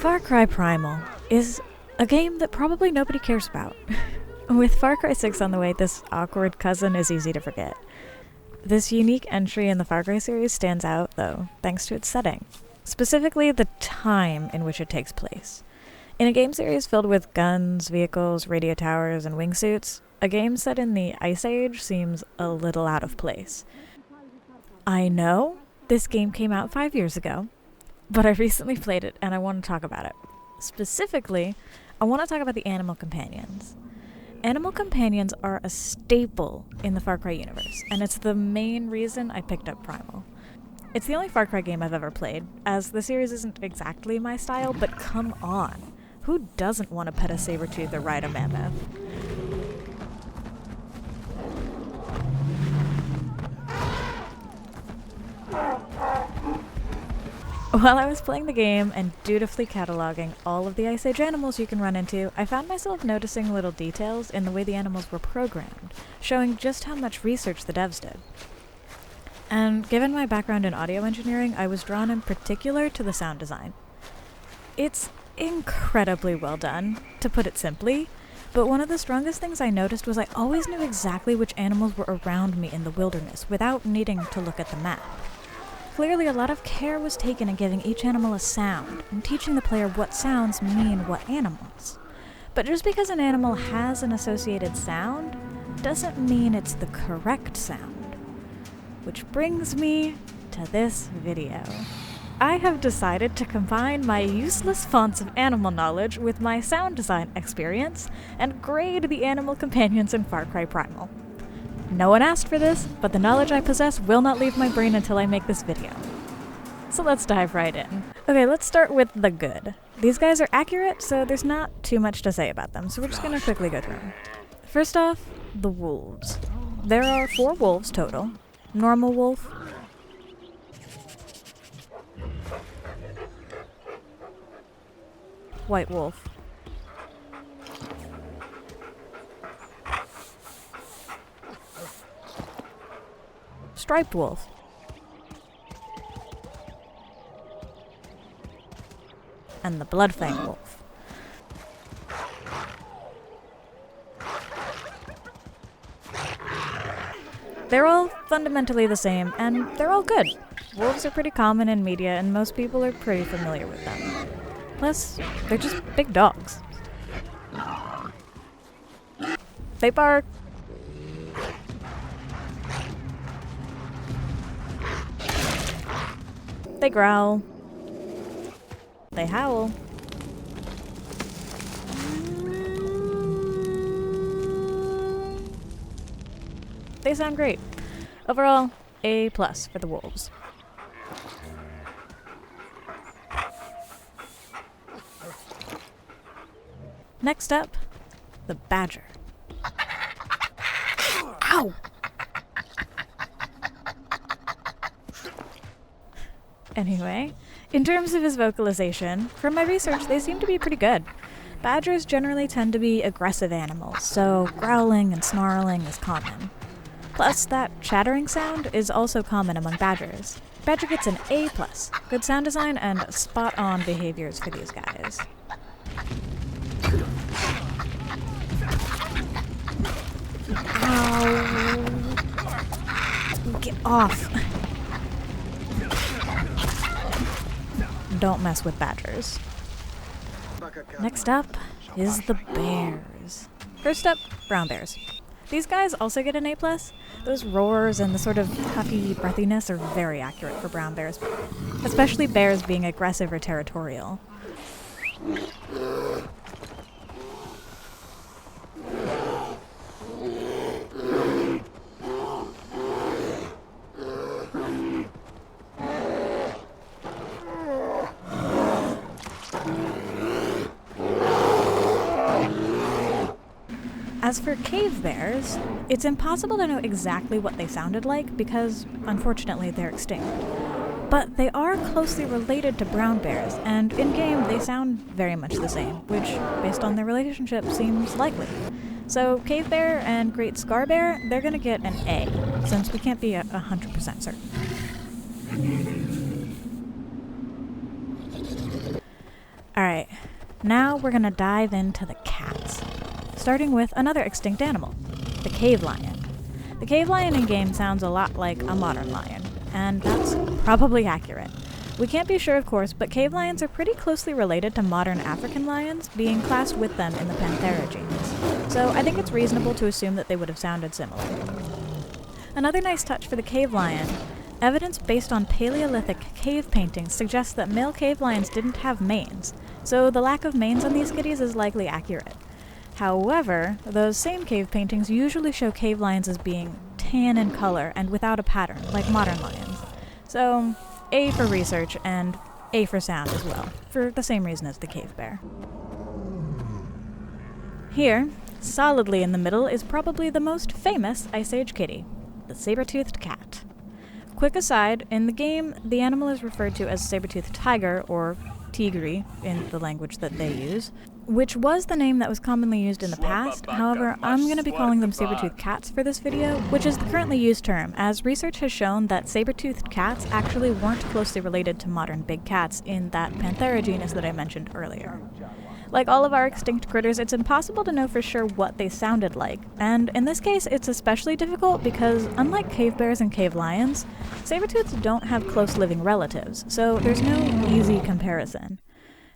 Far Cry Primal is a game that probably nobody cares about. With Far Cry 6 on the way, this awkward cousin is easy to forget. This unique entry in the Far Cry series stands out, though, thanks to its setting. Specifically, the time in which it takes place. In a game series filled with guns, vehicles, radio towers, and wingsuits, a game set in the Ice Age seems a little out of place. I know this game came out 5 years ago, but I recently played it and I want to talk about it. Specifically, I want to talk about the animal companions. Animal companions are a staple in the Far Cry universe, and it's the main reason I picked up Primal. It's the only Far Cry game I've ever played, as the series isn't exactly my style, but come on. Who doesn't want to pet a saber-tooth or ride a mammoth? While I was playing the game and dutifully cataloging all of the Ice Age animals you can run into, I found myself noticing little details in the way the animals were programmed, showing just how much research the devs did. And given my background in audio engineering, I was drawn in particular to the sound design. It's incredibly well done, to put it simply, but one of the strongest things I noticed was I always knew exactly which animals were around me in the wilderness without needing to look at the map. Clearly, a lot of care was taken in giving each animal a sound and teaching the player what sounds mean what animals. But just because an animal has an associated sound doesn't mean it's the correct sound. Which brings me to this video. I have decided to combine my useless fonts of animal knowledge with my sound design experience and grade the animal companions in Far Cry Primal. No one asked for this, but the knowledge I possess will not leave my brain until I make this video. So let's dive right in. Okay, let's start with the good. These guys are accurate, so there's not too much to say about them, so we're just gonna quickly go through them. First off, the wolves. There are 4 wolves total. Normal wolf, white wolf, striped wolf, and the bloodfang wolf. They're all fundamentally the same, and they're all good. Wolves are pretty common in media, and most people are pretty familiar with them. Plus, they're just big dogs. They bark. They growl. They howl. They sound great. Overall, A+ for the wolves. Next up, the badger. Ow! Anyway, in terms of his vocalization, from my research, they seem to be pretty good. Badgers generally tend to be aggressive animals, so growling and snarling is common. Plus, that chattering sound is also common among badgers. Badger gets an A+. Good sound design and spot-on behaviors for these guys. Ow! Get off! Don't mess with badgers. Next up is the bears. First up, brown bears. These guys also get an A+. Those roars and the sort of puffy breathiness are very accurate for brown bears, especially bears being aggressive or territorial. As for cave bears, it's impossible to know exactly what they sounded like because, unfortunately, they're extinct. But they are closely related to brown bears, and in-game they sound very much the same, which, based on their relationship, seems likely. So cave bear and great scar bear, they're gonna get an A, since we can't be 100% certain. Alright, now we're gonna dive into the cats, starting with another extinct animal, the cave lion. The cave lion in-game sounds a lot like a modern lion, and that's probably accurate. We can't be sure, of course, but cave lions are pretty closely related to modern African lions, being classed with them in the Panthera genus, so I think it's reasonable to assume that they would have sounded similar. Another nice touch for the cave lion, evidence based on Paleolithic cave paintings suggests that male cave lions didn't have manes, so the lack of manes on these kitties is likely accurate. However, those same cave paintings usually show cave lions as being tan in color and without a pattern, like modern lions. So, A for research and A for sound as well, for the same reason as the cave bear. Here, solidly in the middle, is probably the most famous Ice Age kitty, the saber-toothed cat. Quick aside, in the game, the animal is referred to as saber-toothed tiger, or tigri in the language that they use, which was the name that was commonly used in the past. However, I'm going to be calling them saber-toothed cats for this video, which is the currently used term, as research has shown that saber-toothed cats actually weren't closely related to modern big cats in that Panthera genus that I mentioned earlier. Like all of our extinct critters, it's impossible to know for sure what they sounded like, and in this case it's especially difficult because, unlike cave bears and cave lions, saber-tooths don't have close living relatives, so there's no easy comparison.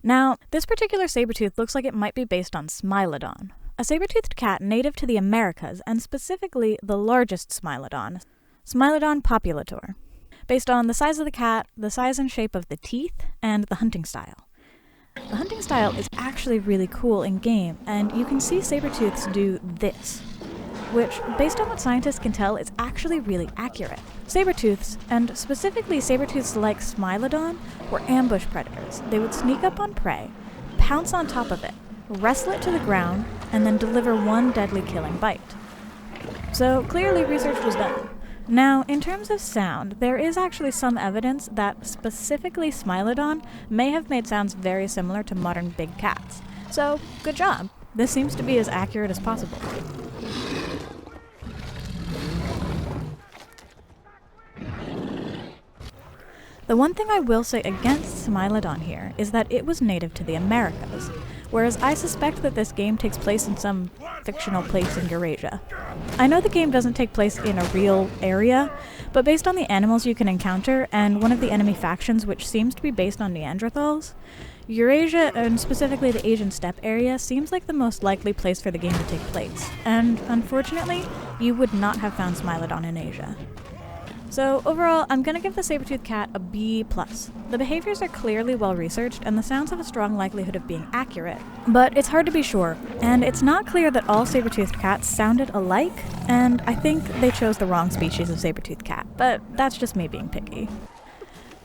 Now, this particular saber-tooth looks like it might be based on Smilodon, a saber-toothed cat native to the Americas, and specifically the largest Smilodon, Smilodon populator, based on the size of the cat, the size and shape of the teeth, and the hunting style. The hunting style is actually really cool in-game, and you can see saber-tooths do this, which, based on what scientists can tell, is actually really accurate. Saber-tooths, and specifically saber-tooths like Smilodon, were ambush predators. They would sneak up on prey, pounce on top of it, wrestle it to the ground, and then deliver one deadly killing bite. So clearly research was done. Now, in terms of sound, there is actually some evidence that specifically Smilodon may have made sounds very similar to modern big cats. So, good job. This seems to be as accurate as possible. The one thing I will say against Smilodon here is that it was native to the Americas, whereas I suspect that this game takes place in some fictional place in Eurasia. I know the game doesn't take place in a real area, but based on the animals you can encounter and one of the enemy factions which seems to be based on Neanderthals, Eurasia, and specifically the Asian steppe area, seems like the most likely place for the game to take place, and unfortunately, you would not have found Smilodon in Asia. So overall, I'm gonna give the saber-toothed cat a B+. The behaviors are clearly well researched, and the sounds have a strong likelihood of being accurate, but it's hard to be sure, and it's not clear that all saber-toothed cats sounded alike, and I think they chose the wrong species of saber-toothed cat, but that's just me being picky.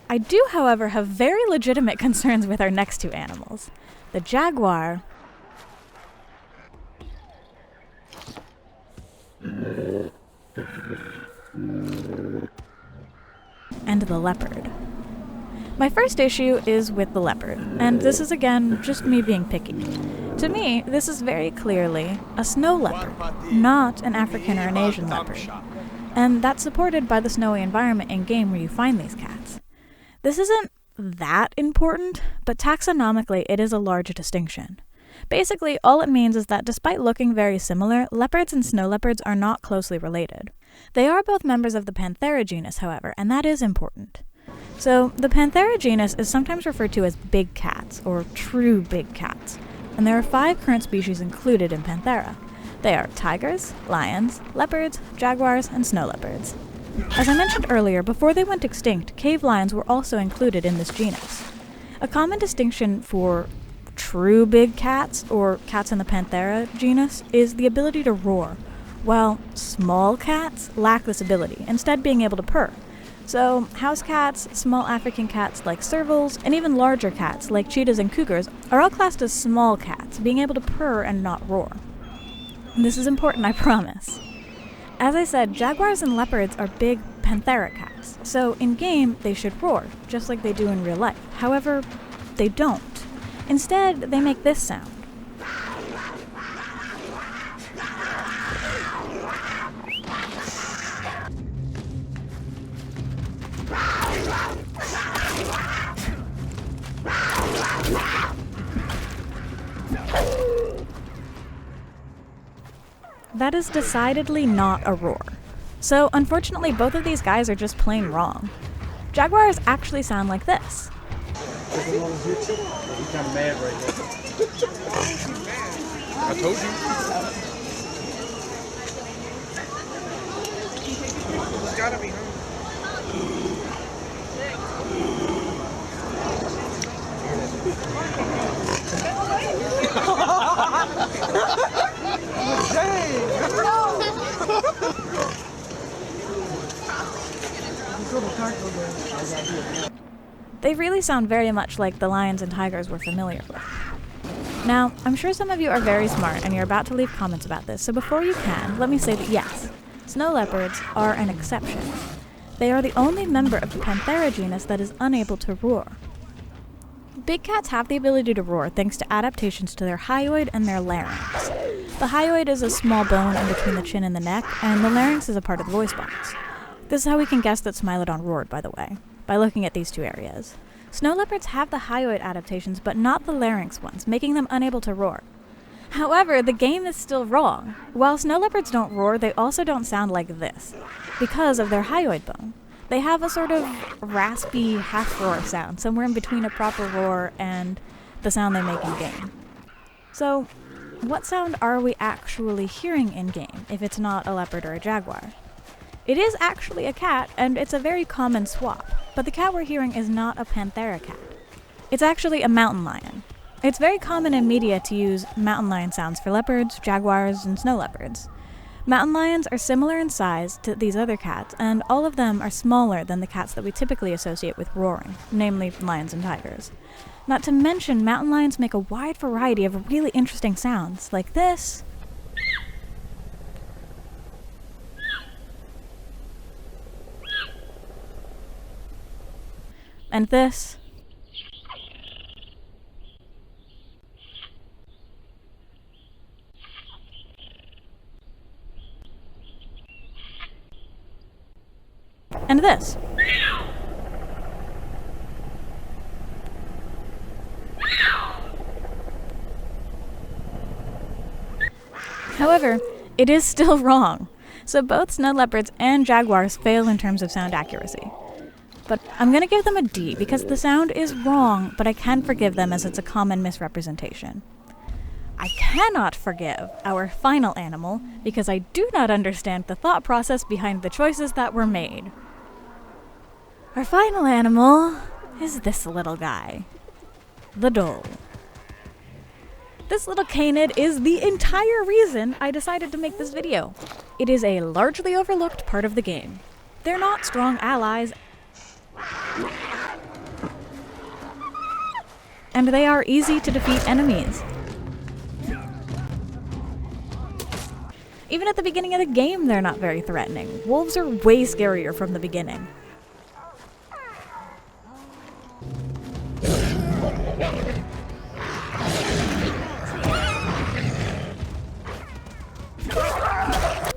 I do, however, have very legitimate concerns with our next two animals. The jaguar and the leopard. My first issue is with the leopard, and this is again just me being picky. To me, this is very clearly a snow leopard, not an African or an Asian leopard, and that's supported by the snowy environment in-game where you find these cats. This isn't that important, but taxonomically it is a large distinction. Basically, all it means is that despite looking very similar, leopards and snow leopards are not closely related. They are both members of the Panthera genus, however, and that is important. So, the Panthera genus is sometimes referred to as big cats, or true big cats, and there are 5 current species included in Panthera. They are tigers, lions, leopards, jaguars, and snow leopards. As I mentioned earlier, before they went extinct, cave lions were also included in this genus. A common distinction for true big cats, or cats in the Panthera genus, is the ability to roar, while small cats lack this ability, instead being able to purr. So, house cats, small African cats like servals, and even larger cats like cheetahs and cougars are all classed as small cats, being able to purr and not roar. And this is important, I promise. As I said, jaguars and leopards are big Panthera cats, so in-game they should roar, just like they do in real life. However, they don't. Instead, they make this sound. that is decidedly not a roar. So unfortunately, both of these guys are just plain wrong. Jaguars actually sound like this. He's kind of mad right now. I told you. He's gotta be hungry. They really sound very much like the lions and tigers we're familiar with. Now, I'm sure some of you are very smart and you're about to leave comments about this, so before you can, let me say that yes, snow leopards are an exception. They are the only member of the Panthera genus that is unable to roar. Big cats have the ability to roar thanks to adaptations to their hyoid and their larynx. The hyoid is a small bone in between the chin and the neck, and the larynx is a part of the voice box. This is how we can guess that Smilodon roared, by the way, by looking at these two areas. Snow leopards have the hyoid adaptations, but not the larynx ones, making them unable to roar. However, the game is still wrong. While snow leopards don't roar, they also don't sound like this, because of their hyoid bone. They have a sort of raspy half-roar sound, somewhere in between a proper roar and the sound they make in-game. So, what sound are we actually hearing in-game, if it's not a leopard or a jaguar? It is actually a cat, and it's a very common swap, but the cat we're hearing is not a Panthera cat. It's actually a mountain lion. It's very common in media to use mountain lion sounds for leopards, jaguars, and snow leopards. Mountain lions are similar in size to these other cats, and all of them are smaller than the cats that we typically associate with roaring, namely lions and tigers. Not to mention, mountain lions make a wide variety of really interesting sounds, like this, and this, and this. However, it is still wrong, so both snow leopards and jaguars fail in terms of sound accuracy. But I'm gonna give them a D because the sound is wrong, but I can forgive them as it's a common misrepresentation. I cannot forgive our final animal because I do not understand the thought process behind the choices that were made. Our final animal is this little guy, the dhole. This little canid is the entire reason I decided to make this video. It is a largely overlooked part of the game. They're not strong allies, and they are easy to defeat enemies. Even at the beginning of the game, they're not very threatening. Wolves are way scarier from the beginning.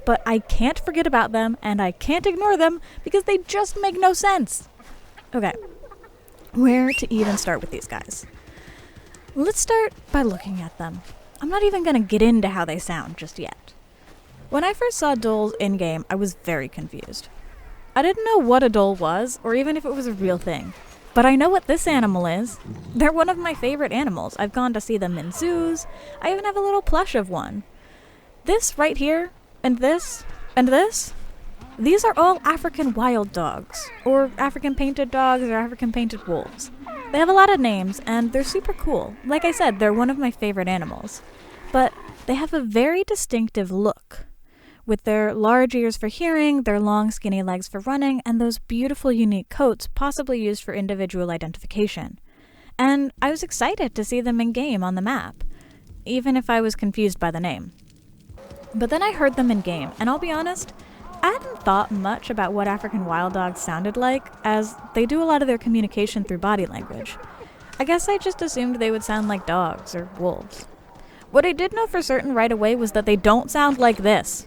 But I can't forget about them, and I can't ignore them, because they just make no sense. Okay, where to even start with these guys? Let's start by looking at them. I'm not even gonna get into how they sound just yet. When I first saw dholes in-game, I was very confused. I didn't know what a dhole was, or even if it was a real thing. But I know what this animal is. They're one of my favorite animals. I've gone to see them in zoos. I even have a little plush of one. This right here, and this, and this, these are all African wild dogs, or African painted dogs, or African painted wolves. They have a lot of names, and they're super cool. Like I said, they're one of my favorite animals. But they have a very distinctive look, with their large ears for hearing, their long skinny legs for running, and those beautiful unique coats possibly used for individual identification. And I was excited to see them in-game on the map, even if I was confused by the name. But then I heard them in-game, and I'll be honest, I hadn't thought much about what African wild dogs sounded like, as they do a lot of their communication through body language. I guess I just assumed they would sound like dogs or wolves. What I did know for certain right away was that they don't sound like this.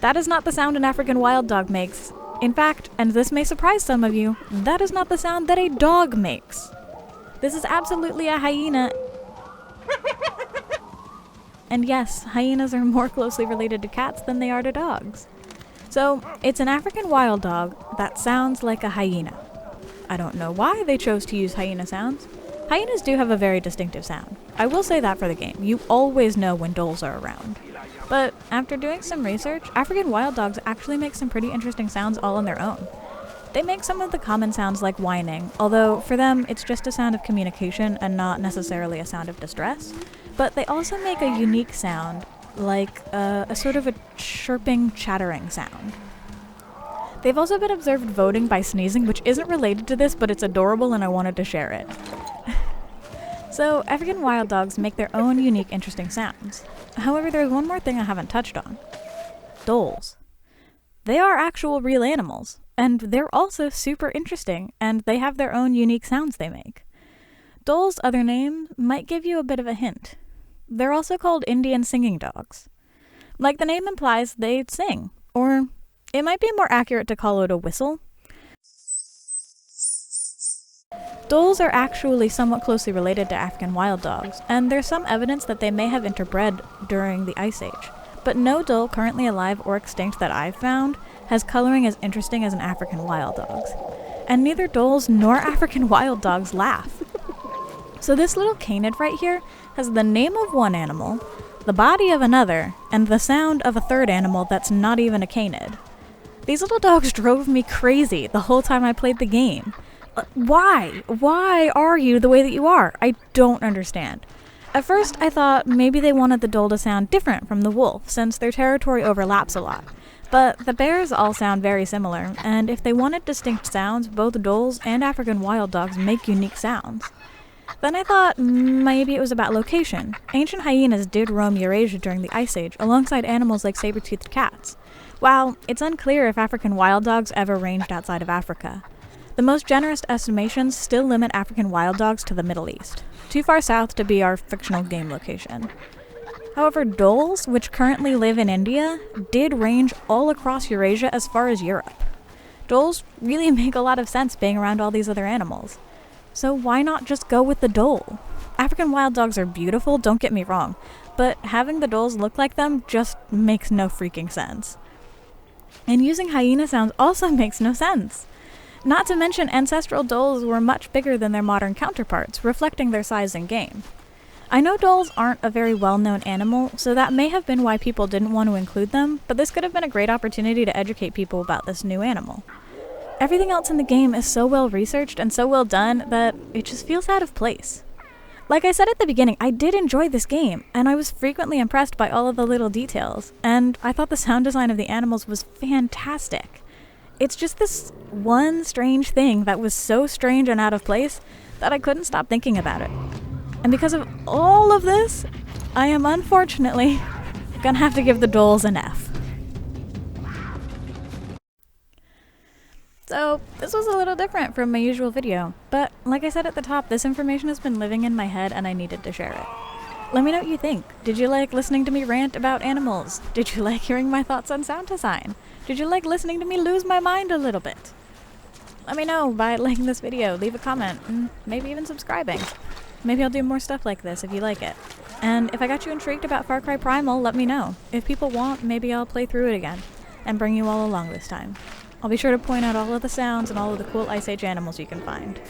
That is not the sound an African wild dog makes. In fact, and this may surprise some of you, that is not the sound that a dog makes. This is absolutely a hyena. And yes, hyenas are more closely related to cats than they are to dogs. So, it's an African wild dog that sounds like a hyena. I don't know why they chose to use hyena sounds. Hyenas do have a very distinctive sound. I will say that for the game. You always know when dholes are around. But after doing some research, African wild dogs actually make some pretty interesting sounds all on their own. They make some of the common sounds like whining, although for them it's just a sound of communication and not necessarily a sound of distress. But they also make a unique sound, like a sort of a chirping, chattering sound. They've also been observed voting by sneezing, which isn't related to this, but it's adorable and I wanted to share it. So, African wild dogs make their own unique, interesting sounds. However, there's one more thing I haven't touched on. Dholes. They are actual real animals, and they're also super interesting, and they have their own unique sounds they make. Dholes' other name might give you a bit of a hint. They're also called Indian singing dogs. Like the name implies, they sing, or it might be more accurate to call it a whistle. Dholes are actually somewhat closely related to African wild dogs, and there's some evidence that they may have interbred during the Ice Age. But no dhole currently alive or extinct that I've found has coloring as interesting as an African wild dog's. And neither dholes nor African wild dogs laugh. So this little canid right here has the name of one animal, the body of another, and the sound of a third animal that's not even a canid. These little dogs drove me crazy the whole time I played the game. Why? Why are you the way that you are? I don't understand. At first, I thought maybe they wanted the dhole to sound different from the wolf, since their territory overlaps a lot. But the bears all sound very similar, and if they wanted distinct sounds, both dholes and African wild dogs make unique sounds. Then I thought maybe it was about location. Ancient hyenas did roam Eurasia during the Ice Age, alongside animals like saber-toothed cats. While it's unclear if African wild dogs ever ranged outside of Africa. The most generous estimations still limit African wild dogs to the Middle East, too far south to be our fictional game location. However, dholes, which currently live in India, did range all across Eurasia as far as Europe. Dholes really make a lot of sense being around all these other animals. So why not just go with the dhole? African wild dogs are beautiful, don't get me wrong, but having the dholes look like them just makes no freaking sense. And using hyena sounds also makes no sense. Not to mention, ancestral dholes were much bigger than their modern counterparts, reflecting their size in game. I know dholes aren't a very well-known animal, so that may have been why people didn't want to include them, but this could have been a great opportunity to educate people about this new animal. Everything else in the game is so well researched and so well done that it just feels out of place. Like I said at the beginning, I did enjoy this game, and I was frequently impressed by all of the little details, and I thought the sound design of the animals was fantastic. It's just this one strange thing that was so strange and out of place that I couldn't stop thinking about it. And because of all of this, I am unfortunately gonna have to give the dholes an F. So, this was a little different from my usual video, but like I said at the top, this information has been living in my head and I needed to share it. Let me know what you think. Did you like listening to me rant about animals? Did you like hearing my thoughts on sound design? Did you like listening to me lose my mind a little bit? Let me know by liking this video, leave a comment, and maybe even subscribing. Maybe I'll do more stuff like this if you like it. And if I got you intrigued about Far Cry Primal, let me know. If people want, maybe I'll play through it again and bring you all along this time. I'll be sure to point out all of the sounds and all of the cool Ice Age animals you can find.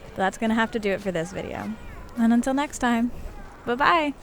But that's gonna have to do it for this video. And until next time, bye-bye!